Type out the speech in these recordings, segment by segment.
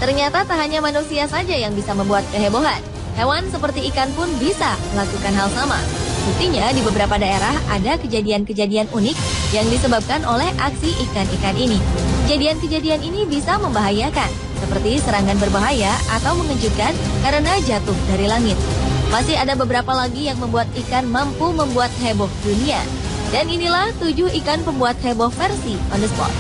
Ternyata tak hanya manusia saja yang bisa membuat kehebohan. Hewan seperti ikan pun bisa melakukan hal sama. Buktinya di beberapa daerah ada kejadian-kejadian unik yang disebabkan oleh aksi ikan-ikan ini. Kejadian-kejadian ini bisa membahayakan, seperti serangan berbahaya atau mengejutkan karena jatuh dari langit. Masih ada beberapa lagi yang membuat ikan mampu membuat heboh dunia. Dan inilah 7 ikan pembuat heboh versi On The Spot.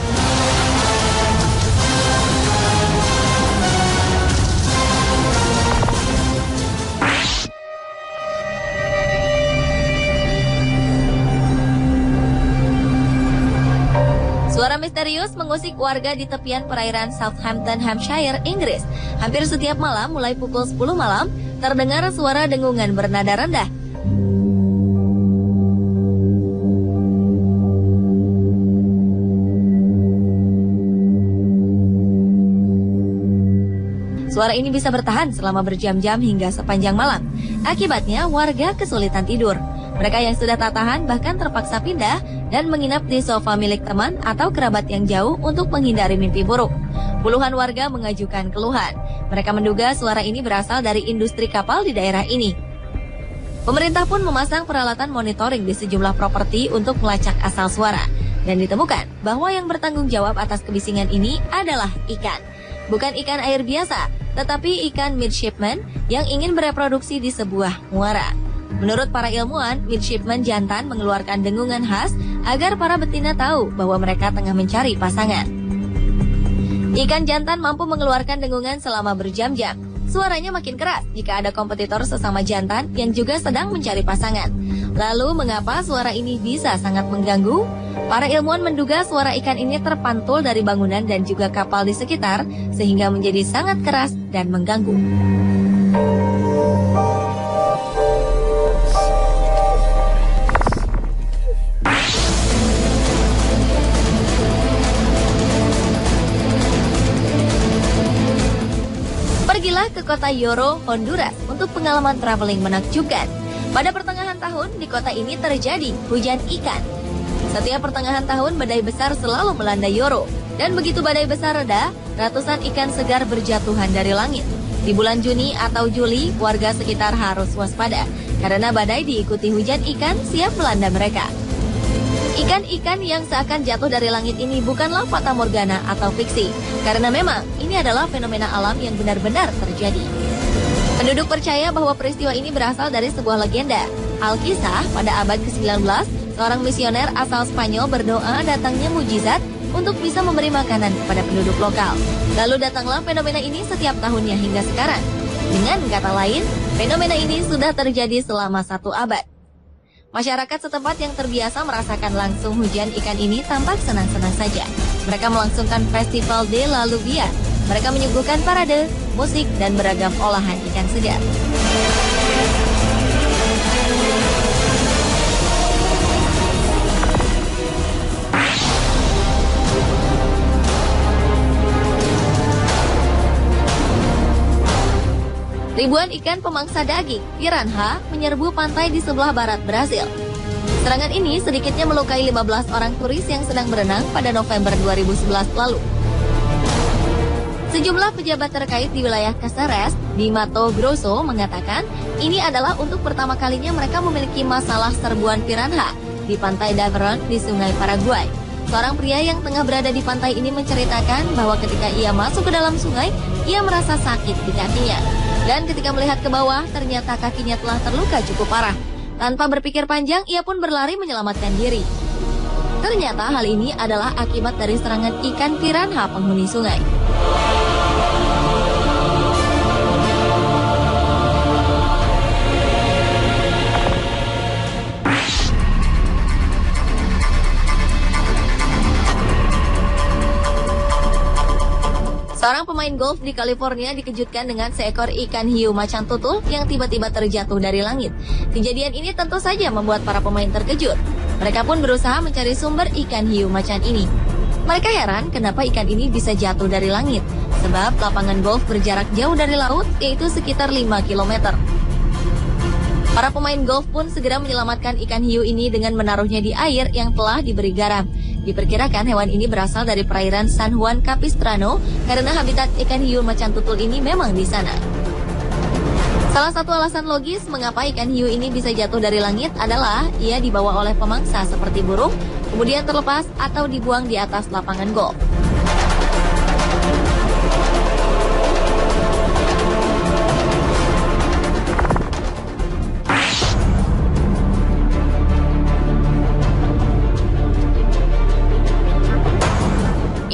Suara misterius mengusik warga di tepian perairan Southampton, Hampshire, Inggris. Hampir setiap malam mulai pukul 10 malam, terdengar suara dengungan bernada rendah. Suara ini bisa bertahan selama berjam-jam hingga sepanjang malam. Akibatnya warga kesulitan tidur. Mereka yang sudah tak tahan bahkan terpaksa pindah dan menginap di sofa milik teman atau kerabat yang jauh untuk menghindari mimpi buruk. Puluhan warga mengajukan keluhan. Mereka menduga suara ini berasal dari industri kapal di daerah ini. Pemerintah pun memasang peralatan monitoring di sejumlah properti untuk melacak asal suara. Dan ditemukan bahwa yang bertanggung jawab atas kebisingan ini adalah ikan. Bukan ikan air biasa, tetapi ikan midshipman yang ingin bereproduksi di sebuah muara. Menurut para ilmuwan, midshipman jantan mengeluarkan dengungan khas agar para betina tahu bahwa mereka tengah mencari pasangan. Ikan jantan mampu mengeluarkan dengungan selama berjam-jam. Suaranya makin keras jika ada kompetitor sesama jantan yang juga sedang mencari pasangan. Lalu mengapa suara ini bisa sangat mengganggu? Para ilmuwan menduga suara ikan ini terpantul dari bangunan dan juga kapal di sekitar sehingga menjadi sangat keras dan mengganggu. Pergilah ke kota Yoro, Honduras untuk pengalaman traveling menakjubkan. Pada pertengahan tahun, di kota ini terjadi hujan ikan. Setiap pertengahan tahun, badai besar selalu melanda Yoro. Dan begitu badai besar reda, ratusan ikan segar berjatuhan dari langit. Di bulan Juni atau Juli, warga sekitar harus waspada, karena badai diikuti hujan ikan siap melanda mereka. Ikan-ikan yang seakan jatuh dari langit ini bukanlah fata morgana atau fiksi, karena memang ini adalah fenomena alam yang benar-benar terjadi. Penduduk percaya bahwa peristiwa ini berasal dari sebuah legenda. Alkisah, pada abad ke-19, seorang misioner asal Spanyol berdoa datangnya mujizat untuk bisa memberi makanan kepada penduduk lokal. Lalu datanglah fenomena ini setiap tahunnya hingga sekarang. Dengan kata lain, fenomena ini sudah terjadi selama 1 abad. Masyarakat setempat yang terbiasa merasakan langsung hujan ikan ini tampak senang-senang saja. Mereka melangsungkan festival de la Lluvia. Mereka menyuguhkan parade, musik, dan beragam olahan ikan segar. Ribuan ikan pemangsa daging, piranha, menyerbu pantai di sebelah barat Brasil. Serangan ini sedikitnya melukai 15 orang turis yang sedang berenang pada November 2011 lalu. Sejumlah pejabat terkait di wilayah Caceres di Mato Grosso mengatakan ini adalah untuk pertama kalinya mereka memiliki masalah serbuan piranha di pantai Davron di Sungai Paraguay. Seorang pria yang tengah berada di pantai ini menceritakan bahwa ketika ia masuk ke dalam sungai, ia merasa sakit di kakinya. Dan ketika melihat ke bawah, ternyata kakinya telah terluka cukup parah. Tanpa berpikir panjang, ia pun berlari menyelamatkan diri. Ternyata hal ini adalah akibat dari serangan ikan piranha penghuni sungai. Seorang pemain golf di California dikejutkan dengan seekor ikan hiu macan tutul yang tiba-tiba terjatuh dari langit. Kejadian ini tentu saja membuat para pemain terkejut. Mereka pun berusaha mencari sumber ikan hiu macan ini. Mereka heran kenapa ikan ini bisa jatuh dari langit, sebab lapangan golf berjarak jauh dari laut, yaitu sekitar 5 km. Para pemain golf pun segera menyelamatkan ikan hiu ini dengan menaruhnya di air yang telah diberi garam. Diperkirakan hewan ini berasal dari perairan San Juan Capistrano karena habitat ikan hiu macan tutul ini memang di sana. Salah satu alasan logis mengapa ikan hiu ini bisa jatuh dari langit adalah ia dibawa oleh pemangsa seperti burung, kemudian terlepas atau dibuang di atas lapangan golf.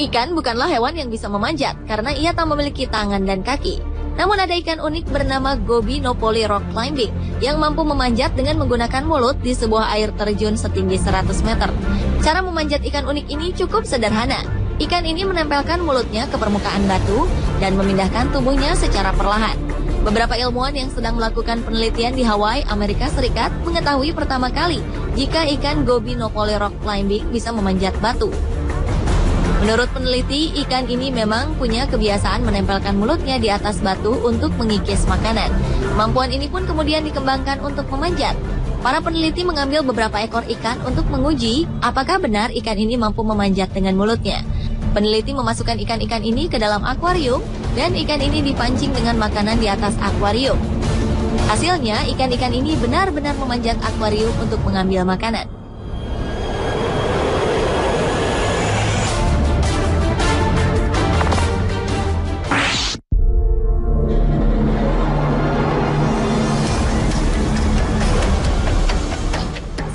Ikan bukanlah hewan yang bisa memanjat karena ia tak memiliki tangan dan kaki. Namun ada ikan unik bernama Gobi Nopoli Rock Climbing yang mampu memanjat dengan menggunakan mulut di sebuah air terjun setinggi 100 meter. Cara memanjat ikan unik ini cukup sederhana. Ikan ini menempelkan mulutnya ke permukaan batu dan memindahkan tubuhnya secara perlahan. Beberapa ilmuwan yang sedang melakukan penelitian di Hawaii, Amerika Serikat mengetahui pertama kali jika ikan Gobi Nopoli Rock Climbing bisa memanjat batu. Menurut peneliti, ikan ini memang punya kebiasaan menempelkan mulutnya di atas batu untuk mengikis makanan. Kemampuan ini pun kemudian dikembangkan untuk memanjat. Para peneliti mengambil beberapa ekor ikan untuk menguji apakah benar ikan ini mampu memanjat dengan mulutnya. Peneliti memasukkan ikan-ikan ini ke dalam akuarium dan ikan ini dipancing dengan makanan di atas akuarium. Hasilnya, ikan-ikan ini benar-benar memanjat akuarium untuk mengambil makanan.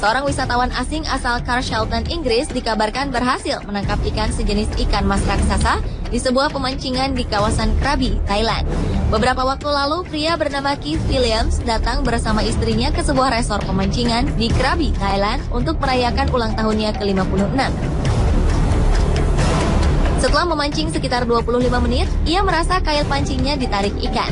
Seorang wisatawan asing asal Carshalton, Inggris dikabarkan berhasil menangkap ikan sejenis ikan mas raksasa di sebuah pemancingan di kawasan Krabi, Thailand. Beberapa waktu lalu, pria bernama Keith Williams datang bersama istrinya ke sebuah resor pemancingan di Krabi, Thailand untuk merayakan ulang tahunnya ke-56. Setelah memancing sekitar 25 menit, ia merasa kail pancingnya ditarik ikan.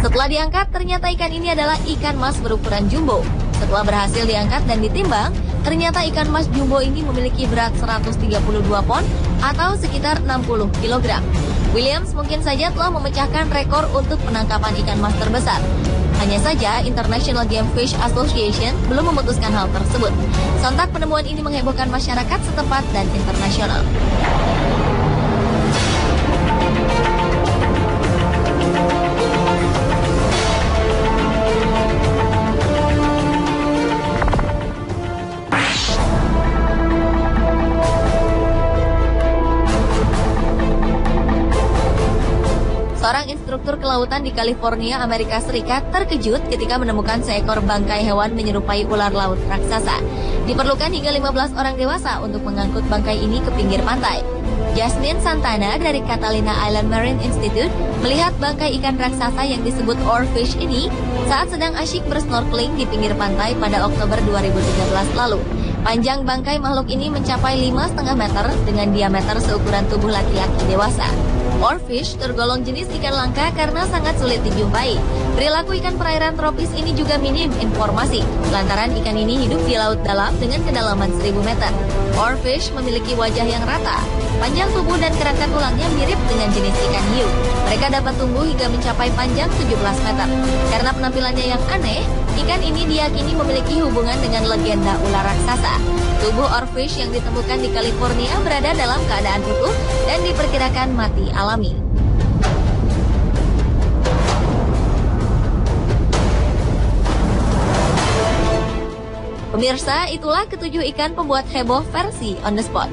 Setelah diangkat, ternyata ikan ini adalah ikan mas berukuran jumbo. Setelah berhasil diangkat dan ditimbang, ternyata ikan mas jumbo ini memiliki berat 132 pon atau sekitar 60 kg. Williams mungkin saja telah memecahkan rekor untuk penangkapan ikan mas terbesar. Hanya saja, International Game Fish Association belum memutuskan hal tersebut. Sontak penemuan ini menghebohkan masyarakat setempat dan internasional. Seorang instruktur kelautan di California, Amerika Serikat terkejut ketika menemukan seekor bangkai hewan menyerupai ular laut raksasa. Diperlukan hingga 15 orang dewasa untuk mengangkut bangkai ini ke pinggir pantai. Jasmine Santana dari Catalina Island Marine Institute melihat bangkai ikan raksasa yang disebut oarfish ini saat sedang asyik bersnorkeling di pinggir pantai pada Oktober 2013 lalu. Panjang bangkai makhluk ini mencapai 5,5 meter dengan diameter seukuran tubuh laki-laki dewasa. Oarfish tergolong jenis ikan langka karena sangat sulit dijumpai. Perilaku ikan perairan tropis ini juga minim informasi, lantaran ikan ini hidup di laut dalam dengan kedalaman 1000 meter. Oarfish memiliki wajah yang rata, panjang tubuh dan kerangka tulangnya mirip dengan jenis ikan hiu. Mereka dapat tumbuh hingga mencapai panjang 17 meter. Karena penampilannya yang aneh, ikan ini diyakini memiliki hubungan dengan legenda ular raksasa. Tubuh oarfish yang ditemukan di California berada dalam keadaan utuh dan diperkirakan mati alami. Pemirsa, itulah ketujuh ikan pembuat heboh versi On The Spot.